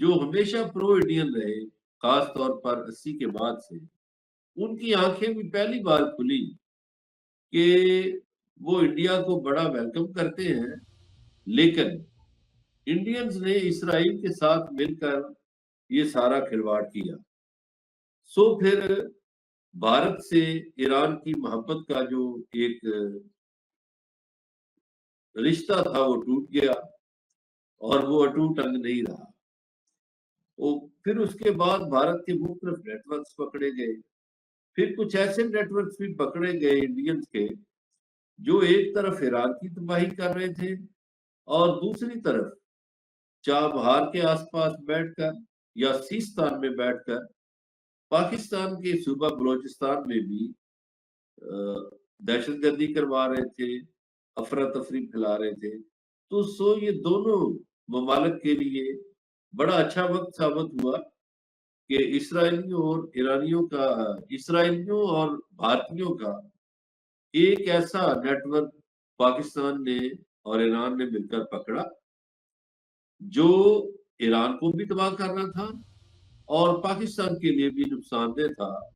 जो हमेशा pro Indian रहे, खास तौर पर 80 के बाद से, उनकी आंखें भी पहली बार खुली कि वो इंडिया को बड़ा वेलकम करते हैं, लेकिन इंडियंस ने इसराइल के साथ मिलकर ये सारा खिलवाड़ किया। सो फिर भारत से ईरान की मोहब्बत का जो एक रिश्ता था वो टूट गया और वो अटूट अंग नहीं रहा। वो फिर उसके बाद भारत के मुख्तलिफ नेटवर्क्स पकड़े गए। फिर कुछ ऐसे नेटवर्क्स भी पकड़े गए इंडियंस के, जो एक तरफ ईरान की तबाही कर रहे थे और दूसरी तरफ चाबहार के आसपास बैठकर या सीस्तान में बैठकर पाकिस्तान के सूबा बलोचिस्तान में भी दहशतगर्दी करवा रहे थे, अफरा तफरी फैला रहे थे। तो सो ये दोनों ममालिक के लिए बड़ा अच्छा वक्त साबित हुआ कि इसराइलियों और भारतीयों का एक ऐसा नेटवर्क पाकिस्तान ने और ईरान ने मिलकर पकड़ा, जो ईरान को भी तबाह करना था और पाकिस्तान के लिए भी नुकसानदेह था।